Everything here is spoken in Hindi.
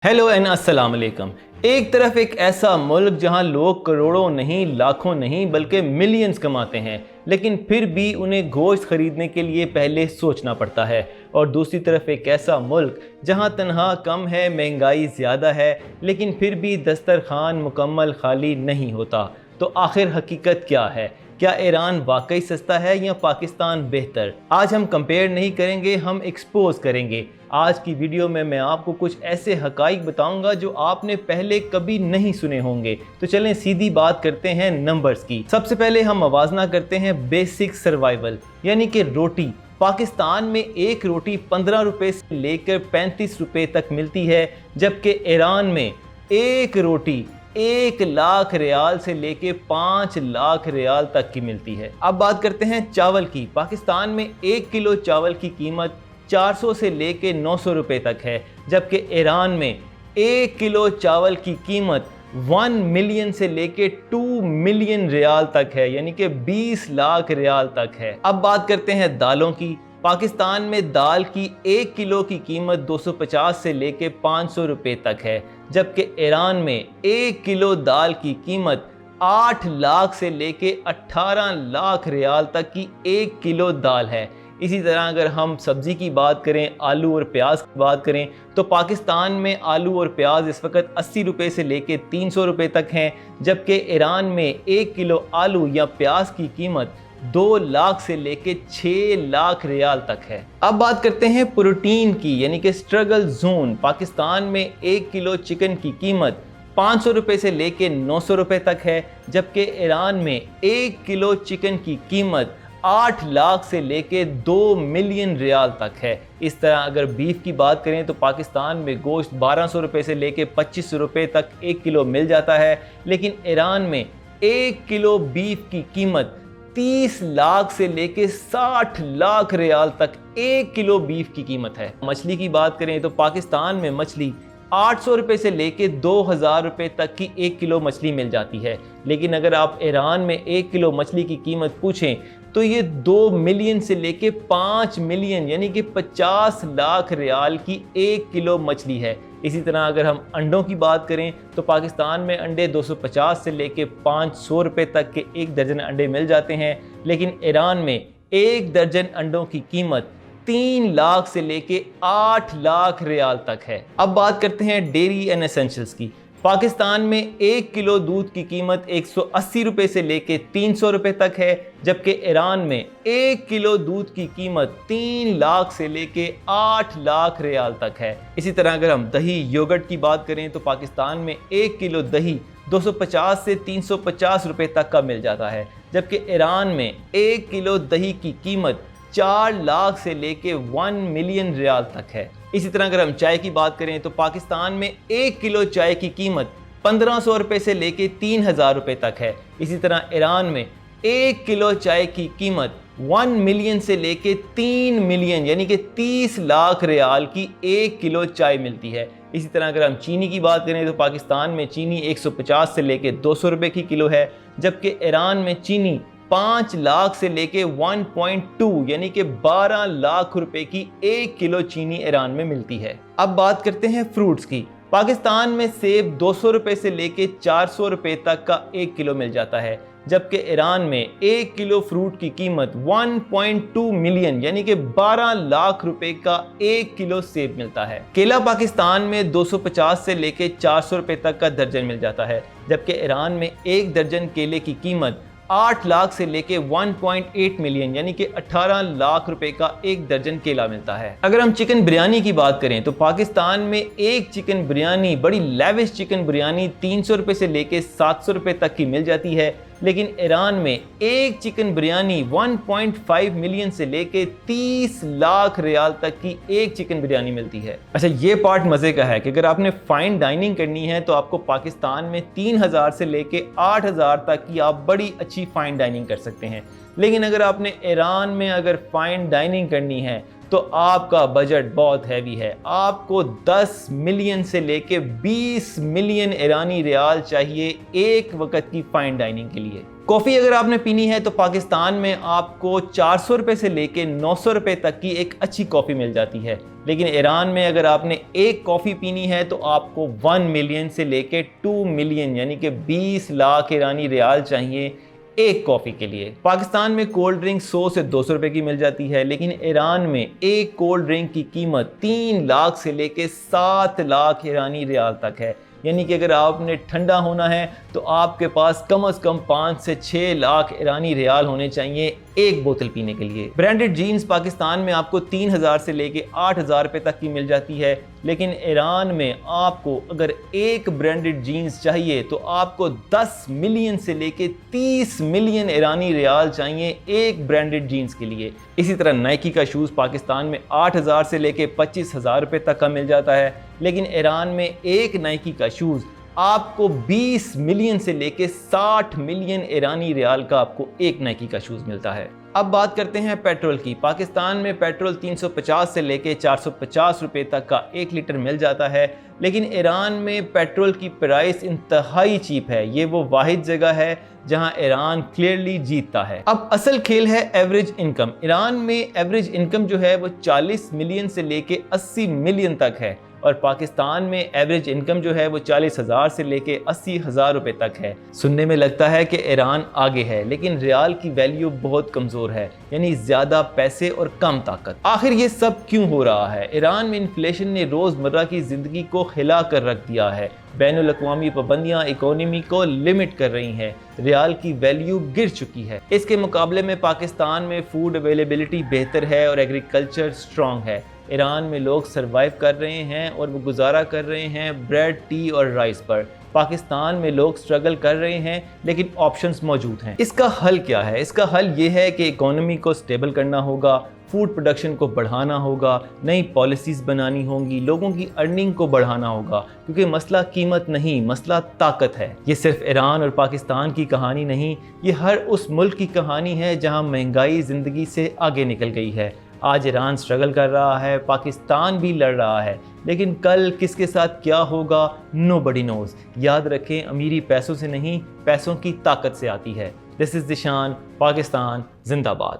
हेलो एंड अस्सलाम वालेकुम। एक तरफ एक ऐसा मुल्क जहां लोग करोड़ों नहीं, लाखों नहीं बल्कि मिलियंस कमाते हैं, लेकिन फिर भी उन्हें गोश्त खरीदने के लिए पहले सोचना पड़ता है। और दूसरी तरफ एक ऐसा मुल्क जहां तनख्वाह कम है, महंगाई ज़्यादा है, लेकिन फिर भी दस्तरखान मुकम्मल खाली नहीं होता। तो आखिर हकीकत क्या है? क्या ईरान वाकई सस्ता है या पाकिस्तान बेहतर? आज हम कंपेयर नहीं करेंगे, हम एक्सपोज करेंगे। आज की वीडियो में मैं आपको कुछ ऐसे हकाइक बताऊंगा जो आपने पहले कभी नहीं सुने होंगे। तो चलें सीधी बात करते हैं नंबर्स की। सबसे पहले हम मवाजना करते हैं बेसिक सर्वाइवल यानी कि रोटी। पाकिस्तान में एक रोटी 15 रुपए से लेकर 35 रुपए तक मिलती है, जबकि ईरान में एक रोटी 1 लाख रियाल से लेके 5 लाख रियाल तक की मिलती है। अब बात करते हैं चावल की। पाकिस्तान में 1 किलो चावल की कीमत 400 से लेके 900 रुपए तक है, जबकि ईरान में 1 किलो चावल की कीमत 1 मिलियन से लेके 2 मिलियन रियाल तक है, यानी कि 20 लाख रियाल तक है। अब बात करते हैं दालों की। पाकिस्तान में दाल की 1 किलो की कीमत 250 से लेके 500 रुपए तक है, जबकि ईरान में 1 किलो दाल की कीमत 8 लाख से लेके 18 लाख रियाल तक की 1 किलो दाल है। इसी तरह अगर हम सब्ज़ी की बात करें, आलू और प्याज की बात करें, तो पाकिस्तान में आलू और प्याज इस वक्त 80 रुपए से लेके 300 रुपए तक हैं, जबकि ईरान में 1 किलो आलू या प्याज की कीमत 2 लाख से लेके 6 लाख रियाल तक है। अब बात करते हैं प्रोटीन की, यानी कि स्ट्रगल जोन। पाकिस्तान में 1 किलो चिकन की कीमत 500 रुपए से लेके 900 रुपए तक है, जबकि ईरान में 1 किलो चिकन की कीमत 8 लाख से लेके 2 मिलियन रियाल तक है। इस तरह अगर बीफ की बात करें तो पाकिस्तान में गोश्त 1200 रुपए से लेके 2500 रुपए तक 1 किलो मिल जाता है, लेकिन ईरान में 1 किलो बीफ की कीमत 30 लाख से लेके 60 लाख रियाल तक 1 किलो बीफ की कीमत है। मछली की बात करें तो पाकिस्तान में मछली 800 रुपए से लेके 2000 रुपए तक की 1 किलो मछली मिल जाती है, लेकिन अगर आप ईरान में 1 किलो मछली की कीमत पूछें तो ये 2 मिलियन से लेके 5 मिलियन यानी कि 50 लाख रियाल की 1 किलो मछली है। इसी तरह अगर हम अंडों की बात करें तो पाकिस्तान में अंडे 250 से लेके 500 रुपए तक के 1 दर्जन अंडे मिल जाते हैं, लेकिन ईरान में 1 दर्जन अंडों की कीमत 3 लाख से लेके 8 लाख रियाल तक है। अब बात करते हैं डेयरी एंड एसेंशियल्स की। पाकिस्तान में 1 किलो दूध की कीमत 180 रुपए से लेके 300 रुपए तक है, जबकि ईरान में 1 किलो दूध की कीमत 3 लाख से लेके 8 लाख रियाल तक है। इसी तरह अगर हम दही योगर्ट की बात करें तो पाकिस्तान में 1 किलो दही 250 से 350 रुपए तक का मिल जाता है, जबकि ईरान में 1 किलो दही की कीमत 4 लाख से लेके 1 मिलियन रियाल तक है। इसी तरह अगर हम चाय की बात करें तो पाकिस्तान में 1 किलो चाय की कीमत 1500 रुपए से लेके 3000 रुपए तक है। इसी तरह ईरान में 1 किलो चाय की कीमत 1 मिलियन से लेके 3 मिलियन यानी कि 30 लाख रियाल की 1 किलो चाय मिलती है। इसी तरह अगर हम चीनी की बात करें तो पाकिस्तान में चीनी 150 से लेके 200 रुपए की किलो है, जबकि ईरान में चीनी 5 लाख से लेके 1.2 यानी कि 12 लाख रुपए की 1 किलो चीनी ईरान में मिलती है। अब बात करते हैं फ्रूट्स की। पाकिस्तान में सेब 200 रुपए से लेके 400 रुपए तक का 1 किलो मिल जाता है, जबकि ईरान में 1 किलो फ्रूट की कीमत 1.2 मिलियन यानी कि 12 लाख रुपए का 1 किलो सेब मिलता है। केला पाकिस्तान में 250 से लेके 400 रुपए तक का दर्जन मिल जाता है, जबकि ईरान में 1 दर्जन केले की कीमत 8 लाख से लेके 1.8 मिलियन यानी कि 18 लाख रुपए का 1 दर्जन केला मिलता है। अगर हम चिकन बिरयानी की बात करें तो पाकिस्तान में एक चिकन बिरयानी, बड़ी लेविश चिकन बिरयानी 300 रुपए से लेके 700 रुपए तक की मिल जाती है, लेकिन ईरान में एक चिकन बिरयानी 1.5 मिलियन से लेके 30 लाख रियाल तक की एक चिकन बिरयानी मिलती है। अच्छा, ये पार्ट मज़े का है कि अगर आपने फाइन डाइनिंग करनी है तो आपको पाकिस्तान में 3000 से लेके 8000 तक की आप बड़ी अच्छी फाइन डाइनिंग कर सकते हैं, लेकिन अगर आपने ईरान में अगर फाइन डाइनिंग करनी है तो आपका बजट बहुत हैवी है। आपको 10 मिलियन से लेके 20 मिलियन ईरानी रियाल चाहिए एक वक्त की फाइन डाइनिंग के लिए। कॉफ़ी अगर आपने पीनी है तो पाकिस्तान में आपको 400 रुपये से लेके 900 रुपये तक की एक अच्छी कॉफ़ी मिल जाती है, लेकिन ईरान में अगर आपने एक कॉफ़ी पीनी है तो आपको 1 मिलियन से लेके 2 मिलियन यानी कि 20 लाख ईरानी रियाल चाहिए एक कॉफ़ी के लिए। पाकिस्तान में कोल्ड ड्रिंक 100 से 200 रुपए की मिल जाती है, लेकिन ईरान में एक कोल्ड ड्रिंक की कीमत 3 लाख से लेके 7 लाख ईरानी रियाल तक है। यानी कि अगर आपने ठंडा होना है तो आपके पास कम से कम 5 से 6 लाख ईरानी रियाल होने चाहिए एक बोतल पीने के लिए। ब्रांडेड जीन्स पाकिस्तान में आपको 3000 से लेके 8000 रुपये तक की मिल जाती है, लेकिन ईरान में आपको अगर एक ब्रांडेड जीन्स चाहिए तो आपको 10 मिलियन से लेके 30 मिलियन ईरानी रियाल चाहिए एक ब्रांडेड जीन्स के लिए। इसी तरह नाइकी का शूज़ पाकिस्तान में 8000 से लेके 25,000 रुपये तक का मिल जाता है, लेकिन ईरान में एक नाइकी का शूज़ आपको 20 मिलियन से लेके 60 मिलियन ईरानी रियाल का आपको एक नाइकी का शूज़ मिलता है। अब बात करते हैं पेट्रोल की। पाकिस्तान में पेट्रोल 350 से लेके 450 रुपये तक का 1 लीटर मिल जाता है, लेकिन ईरान में पेट्रोल की प्राइस इंतहाई चीप है। ये वो वाहिद जगह है जहां ईरान क्लियरली जीतता है। अब असल खेल है एवरेज इनकम। ईरान में एवरेज इनकम जो है वो 40 मिलियन से लेके 80 मिलियन तक है, और पाकिस्तान में एवरेज इनकम जो है वो 40,000 से लेके 80,000 रुपए तक है। सुनने में लगता है कि ईरान आगे है, लेकिन रियाल की वैल्यू बहुत कमज़ोर है, यानी ज़्यादा पैसे और कम ताकत। आखिर ये सब क्यों हो रहा है? ईरान में इन्फ्लेशन ने रोज़मर्रा की ज़िंदगी को हिला कर रख दिया है। बैनुल-अक़वामी पाबंदियाँ इकोनॉमी को लिमिट कर रही हैं, रियाल की वैल्यू गिर चुकी है। इसके मुकाबले में पाकिस्तान में फूड अवेलेबिलिटी बेहतर है और एग्रीकल्चर स्ट्रॉन्ग है। ईरान में लोग सरवाइव कर रहे हैं और वो गुजारा कर रहे हैं ब्रेड, टी और राइस पर। पाकिस्तान में लोग स्ट्रगल कर रहे हैं, लेकिन ऑप्शंस मौजूद हैं। इसका हल क्या है? इसका हल ये है कि इकोनॉमी को स्टेबल करना होगा, फूड प्रोडक्शन को बढ़ाना होगा, नई पॉलिसीज़ बनानी होंगी, लोगों की अर्निंग को बढ़ाना होगा, क्योंकि मसला कीमत नहीं, मसला ताकत है। ये सिर्फ ईरान और पाकिस्तान की कहानी नहीं, ये हर उस मुल्क की कहानी है जहाँ महंगाई ज़िंदगी से आगे निकल गई है। आज ईरान स्ट्रगल कर रहा है, पाकिस्तान भी लड़ रहा है, लेकिन कल किसके साथ क्या होगा नोबडी नोज़। याद रखें, अमीरी पैसों से नहीं, पैसों की ताकत से आती है। दिस इज़ दिशान, पाकिस्तान जिंदाबाद।